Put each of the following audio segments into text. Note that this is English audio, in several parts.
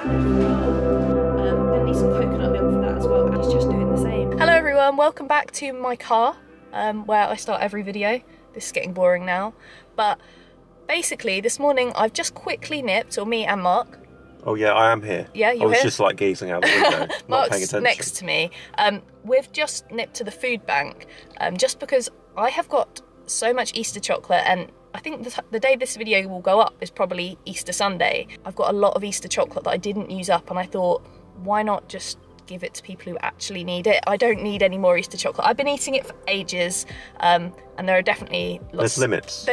Gonna need some coconut milk for that as well. And it's just doing the same. Hello everyone, welcome back to my car, where I start every video. This is getting boring now, but basically this morning I've just quickly nipped, or me and Mark. Oh yeah, I am here. Yeah, you're I was here? just like gazing out the window, not paying attention. Next to me. We've just nipped to the food bank, just because I have got so much Easter chocolate, and I think the day this video will go up is probably Easter Sunday. I've got a lot of Easter chocolate that I didn't use up, and I thought, why not just give it to people who actually need it? I don't need any more Easter chocolate. I've been eating it for ages, and there are definitely lots. There's limits.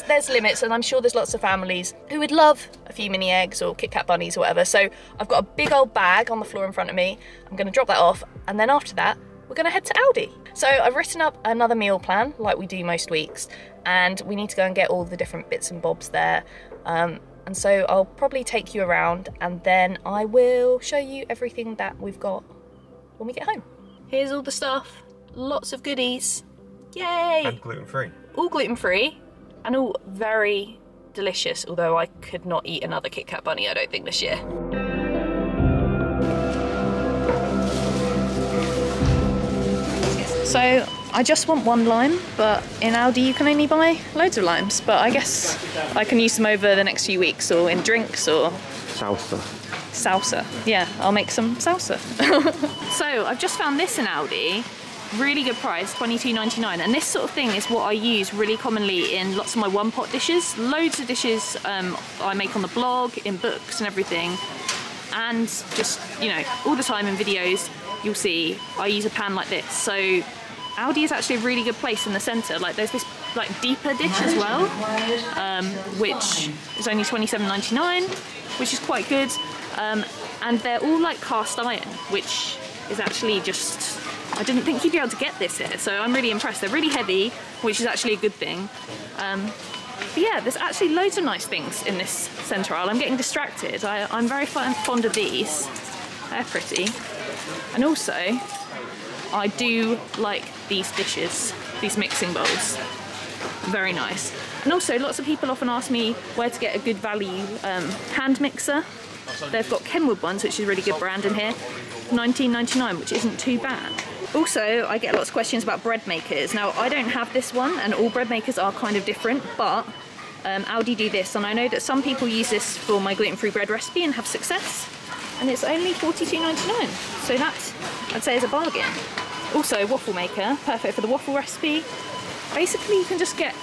There's limits, and I'm sure there's lots of families who would love a few mini eggs or Kit Kat bunnies or whatever. So I've got a big old bag on the floor in front of me. I'm going to drop that off, and then after that, we're going to head to Aldi. So I've written up another meal plan, like we do most weeks, and we need to go and get all the different bits and bobs there. And so I'll probably take you around, and then I will show you everything that we've got when we get home. Here's all the stuff, lots of goodies. Yay! And gluten-free. All gluten-free, and all very delicious, although I could not eat another Kit Kat bunny, I don't think, this year. So I just want one lime, but in Aldi you can only buy loads of limes, but I guess I can use them over the next few weeks, or in drinks, or Salsa. Salsa. Yeah, I'll make some salsa. So I've just found this in Aldi, really good price, $22.99, and this sort of thing is what I use really commonly in lots of my one pot dishes. Loads of dishes I make on the blog, in books and everything, and just, you know, all the time in videos you'll see I use a pan like this. So Aldi is actually a really good place in the centre. Like, there's this like deeper dish as well, which is only $27.99, which is quite good. And they're all like cast iron, which is actually just, I didn't think you'd be able to get this here, so I'm really impressed. They're really heavy, which is actually a good thing. But yeah, there's actually loads of nice things in this centre aisle. I'm getting distracted. I'm very fond of these. They're pretty. And also, I do like these dishes, these mixing bowls. Very nice. And also, lots of people often ask me where to get a good value hand mixer. They've got Kenwood ones, which is a really good brand in here. $19.99, which isn't too bad. Also, I get lots of questions about bread makers. Now, I don't have this one, and all bread makers are kind of different, but Aldi do this, and I know that some people use this for my gluten-free bread recipe and have success, and it's only $42.99, so that, I'd say, is a bargain. Also, waffle maker, perfect for the waffle recipe. Basically, you can just get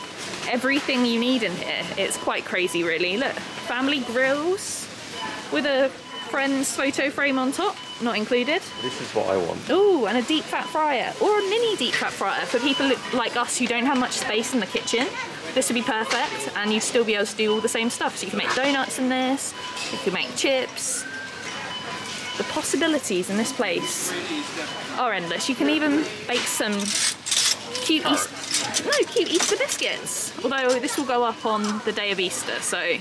everything you need in here. It's quite crazy, really. Look, family grills with a friend's photo frame on top, not included. This is what I want. Oh, and a deep fat fryer, or a mini deep fat fryer for people like us who don't have much space in the kitchen. This would be perfect, and you'd still be able to do all the same stuff. So you can make donuts in this, you can make chips. The possibilities in this place are endless. You can even bake some cute Easter biscuits. Although this will go up on the day of Easter, so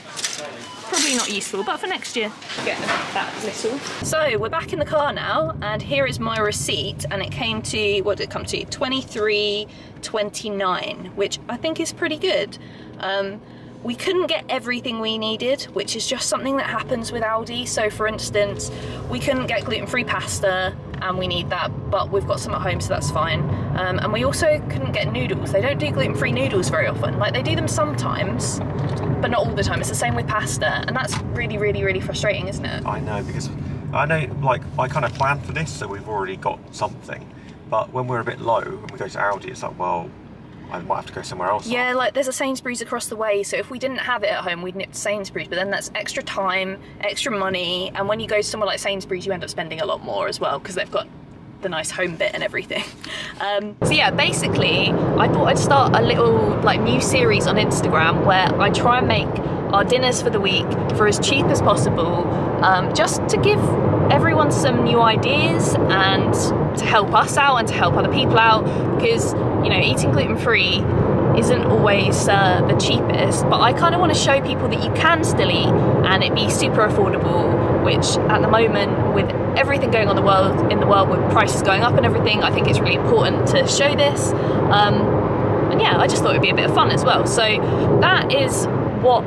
probably not useful, but for next year, get that little. So we're back in the car now, and here is my receipt, and it came to, what did it come to? $23.29, which I think is pretty good. We couldn't get everything we needed, which is just something that happens with Aldi. So for instance, we couldn't get gluten-free pasta, and we need that, but we've got some at home, so that's fine. And we also couldn't get noodles. They don't do gluten-free noodles very often. Like, they do them sometimes, but not all the time. It's the same with pasta, and that's really, really, really frustrating, isn't it? I know, because I know, like, I kind of planned for this, so we've already got something. But when we're a bit low and we go to Aldi, it's like, well, I might have to go somewhere else. Yeah, like there's a Sainsbury's across the way, so if we didn't have it at home, we'd nip to Sainsbury's, but then that's extra time, extra money, and when you go somewhere like Sainsbury's, you end up spending a lot more as well, because they've got the nice home bit and everything. So yeah, basically, I thought I'd start a little like new series on Instagram where I try and make our dinners for the week for as cheap as possible, just to give everyone some new ideas and to help us out and to help other people out, because, you know, eating gluten-free isn't always the cheapest, but I kind of want to show people that you can still eat and it be super affordable, which at the moment, with everything going on in the world with prices going up and everything, I think it's really important to show this. And yeah, I just thought it'd be a bit of fun as well. So that is what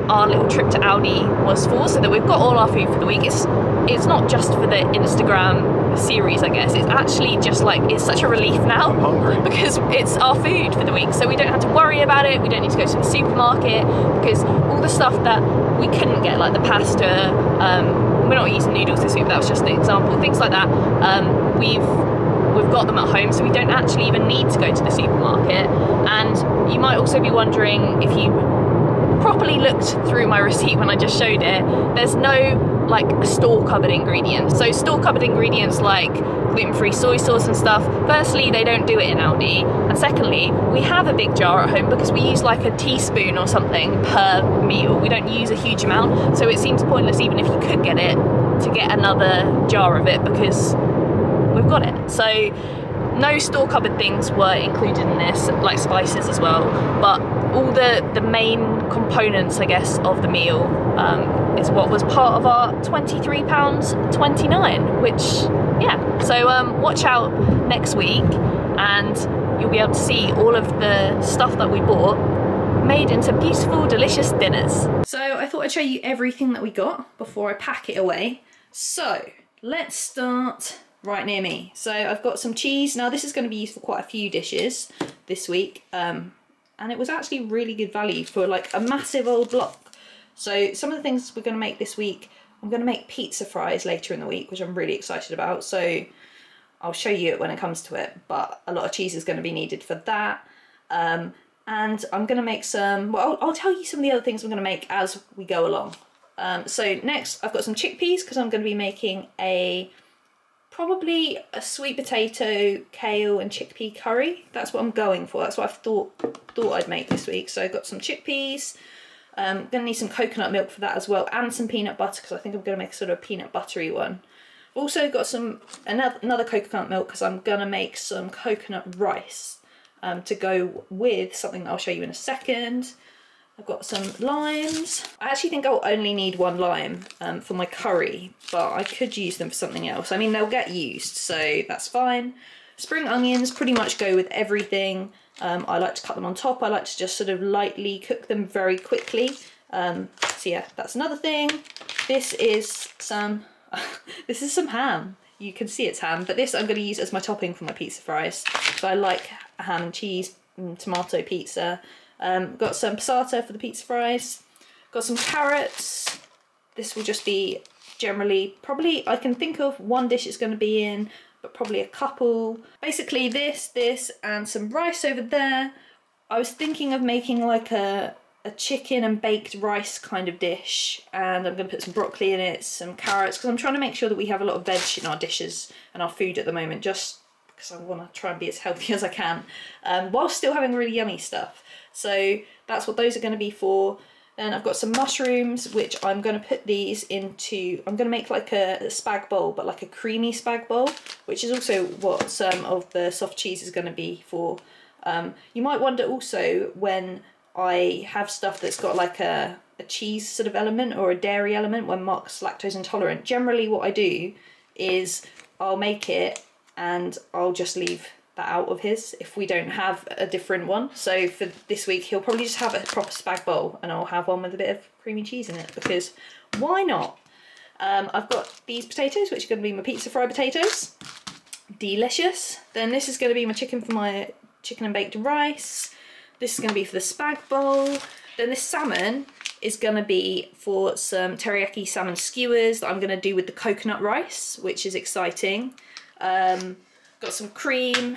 our little trip to Aldi was for, so that we've got all our food for the week. It's not just for the Instagram series, I guess. It's actually just like, it's such a relief now. I'm hungry. Because it's our food for the week, so we don't have to worry about it. We don't need to go to the supermarket, because all the stuff that we couldn't get, like the pasta, we're not using noodles this week, but that was just an example, things like that, we've got them at home, so we don't actually even need to go to the supermarket. And you might also be wondering, if you properly looked through my receipt when I just showed it, there's no like store cupboard ingredients. So store cupboard ingredients like gluten-free soy sauce and stuff, firstly, they don't do it in Aldi, and secondly, we have a big jar at home because we use like a teaspoon or something per meal. We don't use a huge amount, so it seems pointless, even if you could get it, to get another jar of it, because we've got it. So no store cupboard things were included in this, like spices as well, but all the main components, I guess, of the meal is what was part of our £23.29, which, yeah. So watch out next week and you'll be able to see all of the stuff that we bought made into beautiful, delicious dinners. So I thought I'd show you everything that we got before I pack it away. So let's start right near me. So I've got some cheese. Now this is going to be used for quite a few dishes this week, and it was actually really good value for like a massive old block. So some of the things we're going to make this week, I'm going to make pizza fries later in the week, which I'm really excited about. So I'll show you it when it comes to it, but a lot of cheese is going to be needed for that. And I'm going to make some, well, I'll tell you some of the other things I'm going to make as we go along. So next I've got some chickpeas, because I'm going to be making probably a sweet potato, kale and chickpea curry. That's what I'm going for. That's what I thought I'd make this week. So I've got some chickpeas. I'm going to need some coconut milk for that as well, and some peanut butter, because I think I'm going to make sort of a peanut buttery one. I've also got another coconut milk, because I'm going to make some coconut rice to go with something that I'll show you in a second. I've got some limes. I actually think I'll only need one lime for my curry, but I could use them for something else. I mean, they'll get used, so that's fine. Spring onions pretty much go with everything. I like to cut them on top. I like to just sort of lightly cook them very quickly. So yeah, that's another thing. This is some ham. You can see it's ham, but this I'm going to use as my topping for my pizza fries. So I like ham and cheese and tomato pizza. Got some passata for the pizza fries. Got some carrots. This will just be generally, probably I can think of one dish it's going to be in, but probably a couple. Basically this, and some rice over there. I was thinking of making like a chicken and baked rice kind of dish, and I'm going to put some broccoli in it, some carrots, because I'm trying to make sure that we have a lot of veg in our dishes and our food at the moment, just because I want to try and be as healthy as I can, while still having really yummy stuff. So that's what those are going to be for. Then I've got some mushrooms, which I'm going to put these into, I'm going to make like a spag bowl, but like a creamy spag bowl, which is also what some of the soft cheese is going to be for. You might wonder also, when I have stuff that's got like a cheese sort of element or a dairy element, when Mark's lactose intolerant, generally what I do is I'll make it and I'll just leave that out of his if we don't have a different one. So for this week he'll probably just have a proper spag bowl, and I'll have one with a bit of creamy cheese in it, because why not? I've got these potatoes, which are going to be my pizza fry potatoes. Delicious. Then this is going to be my chicken for my chicken and baked rice. This is going to be for the spag bowl. Then this salmon is going to be for some teriyaki salmon skewers that I'm going to do with the coconut rice, which is exciting. Got some cream,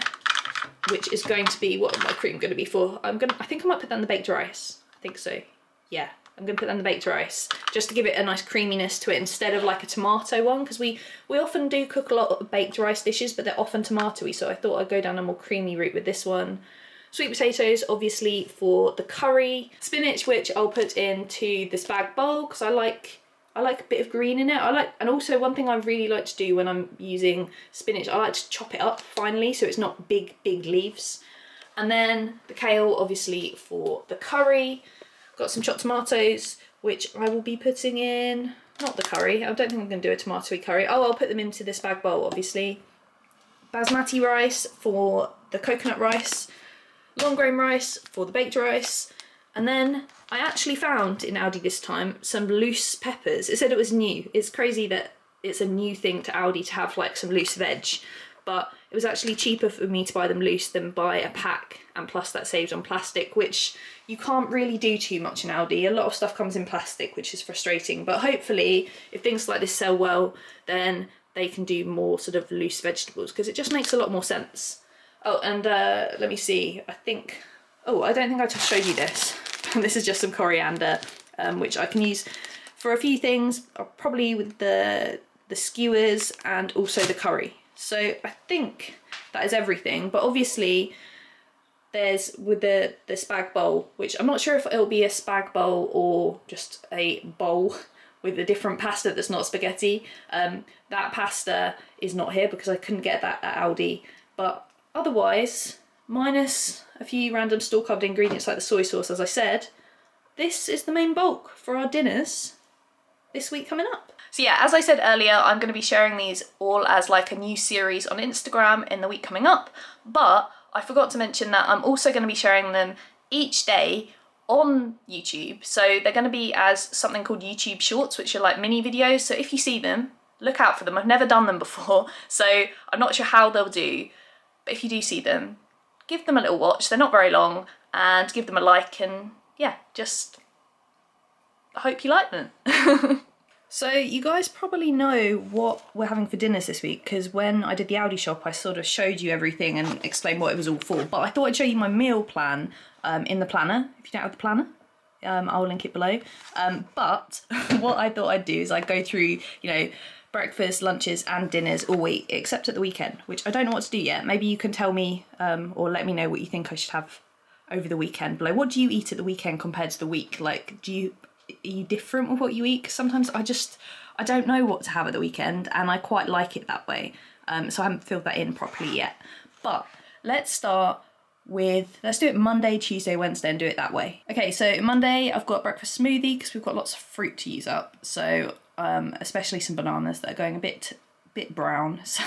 which is going to be, what my cream going to be for? I think I might put that in the baked rice. I think so. Yeah, I'm going to put that in the baked rice, just to give it a nice creaminess to it, instead of like a tomato one, because we often do cook a lot of baked rice dishes, but they're often tomatoey, so I thought I'd go down a more creamy route with this one. Sweet potatoes, obviously, for the curry. Spinach, which I'll put into the spag bowl, because I like a bit of green in it. And also one thing I really like to do when I'm using spinach, I like to chop it up finely, so it's not big leaves. And then the kale, obviously, for the curry. Got some chopped tomatoes, which I will be putting in, not the curry, I don't think I'm going to do a tomatoey curry. Oh, I'll put them into this spag bowl, obviously. Basmati rice for the coconut rice. Long grain rice for the baked rice. And then I actually found in Aldi this time some loose peppers. It said it was new. It's crazy that it's a new thing to Aldi to have like some loose veg, but it was actually cheaper for me to buy them loose than buy a pack, and plus that saves on plastic, which you can't really do too much in Aldi. A lot of stuff comes in plastic, which is frustrating, but hopefully if things like this sell well, then they can do more sort of loose vegetables, because it just makes a lot more sense. Oh, and let me see, I think, oh, I don't think I just showed you this. This is just some coriander, which I can use for a few things, probably with the skewers and also the curry. So I think that is everything, but obviously there's with the spag bowl, which I'm not sure if it'll be a spag bowl or just a bowl with a different pasta that's not spaghetti. That pasta is not here because I couldn't get that at Aldi, but otherwise, minus a few random store-covered ingredients like the soy sauce, as I said, this is the main bulk for our dinners this week coming up. So yeah, as I said earlier, I'm going to be sharing these all as like a new series on Instagram in the week coming up, but I forgot to mention that I'm also going to be sharing them each day on YouTube. So they're going to be as something called YouTube Shorts, which are like mini videos. So if you see them, look out for them. I've never done them before, so I'm not sure how they'll do, but if you do see them, give them a little watch. They're not very long, and give them a like, and yeah, just I hope you like them. So you guys probably know what we're having for dinners this week, because when I did the Aldi shop I sort of showed you everything and explained what it was all for, but I thought I'd show you my meal plan in the planner. If you don't have the planner, I'll link it below. But what I thought I'd do is I'd go through, you know, breakfast, lunches and dinners all week, except at the weekend, which I don't know what to do yet. Maybe you can tell me or let me know what you think I should have over the weekend below. What do you eat at the weekend compared to the week? Like, are you different with what you eat? 'Cause sometimes I don't know what to have at the weekend, and I quite like it that way. So I haven't filled that in properly yet. But let's start with, let's do it Monday, Tuesday, Wednesday and do it that way. Okay, so Monday I've got breakfast smoothie because we've got lots of fruit to use up. So especially some bananas that are going a bit brown, so,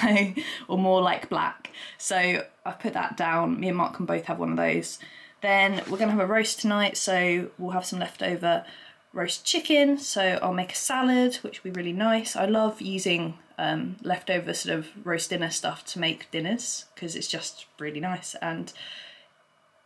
or more like black. So I've put that down. Me and Mark can both have one of those. Then we're gonna have a roast tonight, so we'll have some leftover roast chicken, so I'll make a salad, which will be really nice. I love using leftover sort of roast dinner stuff to make dinners because it's just really nice, and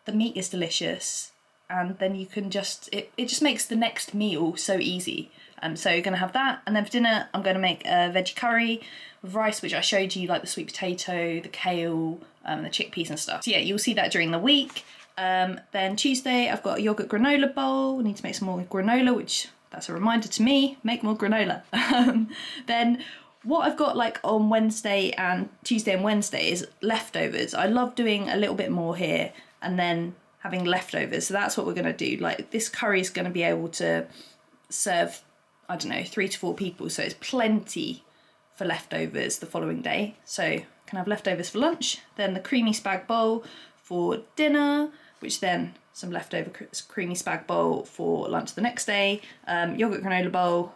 the meat is delicious, and then you can just, it just makes the next meal so easy. So you're gonna have that, and then for dinner I'm gonna make a veggie curry with rice, which I showed you, like the sweet potato, the kale, the chickpeas and stuff. So yeah, you'll see that during the week. Then Tuesday I've got a yogurt granola bowl. I need to make some more granola, which that's a reminder to me, make more granola. Then what I've got like on Wednesday and Tuesday and Wednesday is leftovers. I love doing a little bit more here and then having leftovers. So that's what we're gonna do. Like this curry is gonna be able to serve, I don't know, 3 to 4 people. So it's plenty for leftovers the following day. So can have leftovers for lunch. Then the creamy spag bowl for dinner, which then some leftover creamy spag bowl for lunch the next day. Yogurt granola bowl,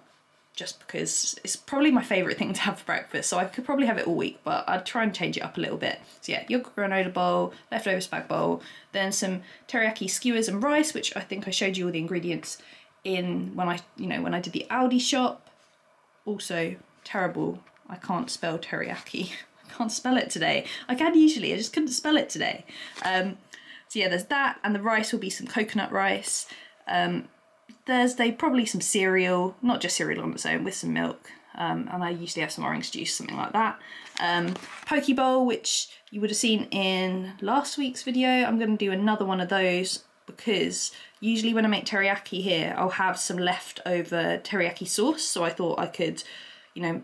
just because it's probably my favourite thing to have for breakfast, so I could probably have it all week, but I'd try and change it up a little bit. So yeah, yogurt granola bowl, leftover spag bowl, then some teriyaki skewers and rice, which I think I showed you all the ingredients in when I did the Aldi shop. Also terrible, I can't spell teriyaki. I can't spell it today. I can usually, I just couldn't spell it today. So yeah, there's that, and the rice will be some coconut rice. Thursday, probably some cereal, not just cereal on its own, with some milk. And I usually have some orange juice, something like that. Poke bowl, which you would have seen in last week's video. I'm going to do another one of those because usually when I make teriyaki here, I'll have some leftover teriyaki sauce. So I thought I could, you know,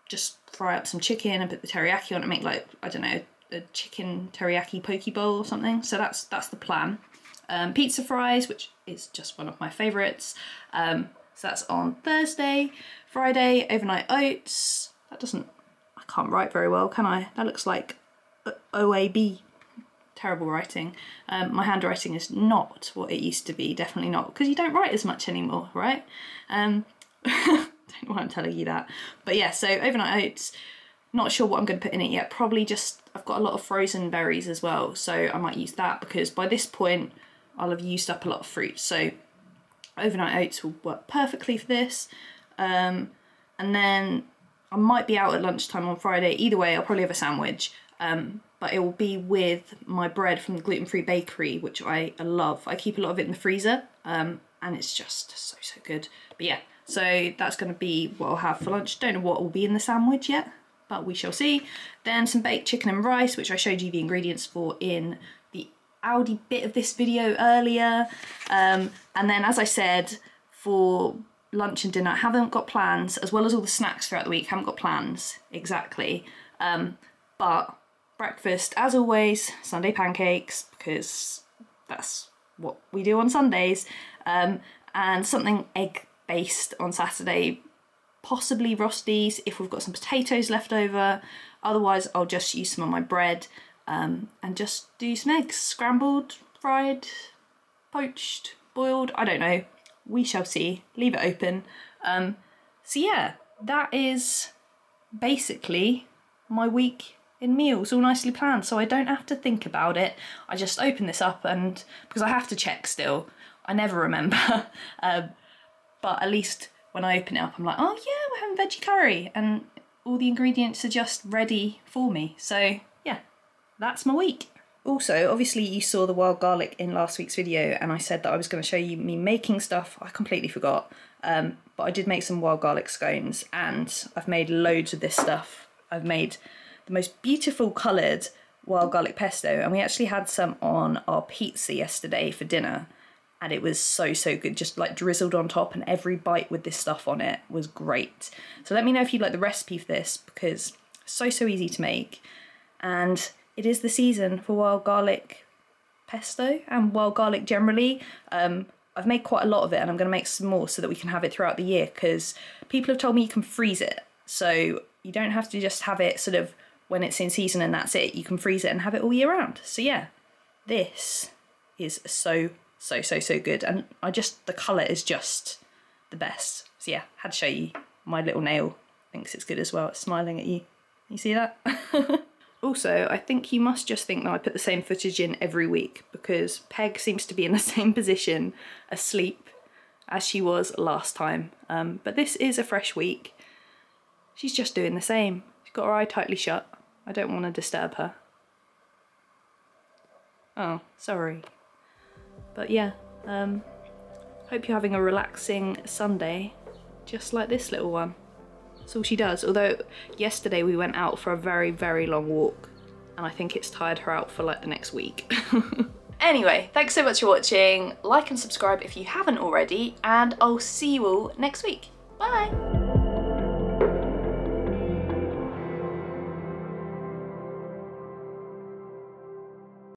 just fry up some chicken and put the teriyaki on and make, like, I don't know, a chicken teriyaki poke bowl or something. So that's the plan. Pizza fries, which is just one of my favourites. So that's on Thursday. Friday, overnight oats. I can't write very well, can I? That looks like OAB. Terrible writing. My handwriting is not what it used to be, definitely not, because you don't write as much anymore, right? Don't know why I'm telling you that. But yeah, so overnight oats. Not sure what I'm going to put in it yet. Probably just, I've got a lot of frozen berries as well, so I might use that because by this point I'll have used up a lot of fruit. So overnight oats will work perfectly for this. And then I might be out at lunchtime on Friday. Either way, I'll probably have a sandwich. But it will be with my bread from the gluten-free bakery, which I love. I keep a lot of it in the freezer, and it's just so good. But yeah, so that's going to be what I'll have for lunch. Don't know what will be in the sandwich yet, but we shall see. Then some baked chicken and rice, which I showed you the ingredients for in the Aldi bit of this video earlier. And then, as I said, for lunch and dinner, I haven't got plans, as well as all the snacks throughout the week, haven't got plans exactly. But breakfast, as always, Sunday pancakes, because that's what we do on Sundays, and something egg-based on Saturday, possibly Rosties if we've got some potatoes left over. Otherwise, I'll just use some of my bread and just do some eggs, scrambled, fried, poached, boiled, I don't know. We shall see. Leave it open. So yeah, that is basically my week in meals, all nicely planned, so I don't have to think about it. I just open this up, and because I have to check still, I never remember. But at least when I open it up, I'm like, oh yeah, we're having veggie curry, and all the ingredients are just ready for me. So yeah, that's my week. Also, obviously you saw the wild garlic in last week's video, and I said that I was going to show you me making stuff. I completely forgot, but I did make some wild garlic scones, and I've made loads of this stuff. I've made the most beautiful coloured wild garlic pesto, and we actually had some on our pizza yesterday for dinner, and it was so good, just like drizzled on top, and every bite with this stuff on it was great. So let me know if you'd like the recipe for this, because so easy to make, and it is the season for wild garlic pesto and wild garlic generally. I've made quite a lot of it, and I'm going to make some more so that we can have it throughout the year, because people have told me you can freeze it, so you don't have to just have it sort of when it's in season and that's it. You can freeze it and have it all year round. So yeah, this is so good, and the colour is just the best. So yeah, had to show you. My little nail thinks it's good as well. It's smiling at you. You see that? Also, I think you must just think that I put the same footage in every week, because Peg seems to be in the same position, asleep, as she was last time. But this is a fresh week. She's just doing the same. She's got her eye tightly shut. I don't want to disturb her. Oh, sorry. But yeah, hope you're having a relaxing Sunday, just like this little one. That's all she does. Although yesterday we went out for a very long walk, and I think it's tired her out for like the next week. Anyway, thanks so much for watching. Like and subscribe if you haven't already, and I'll see you all next week. Bye!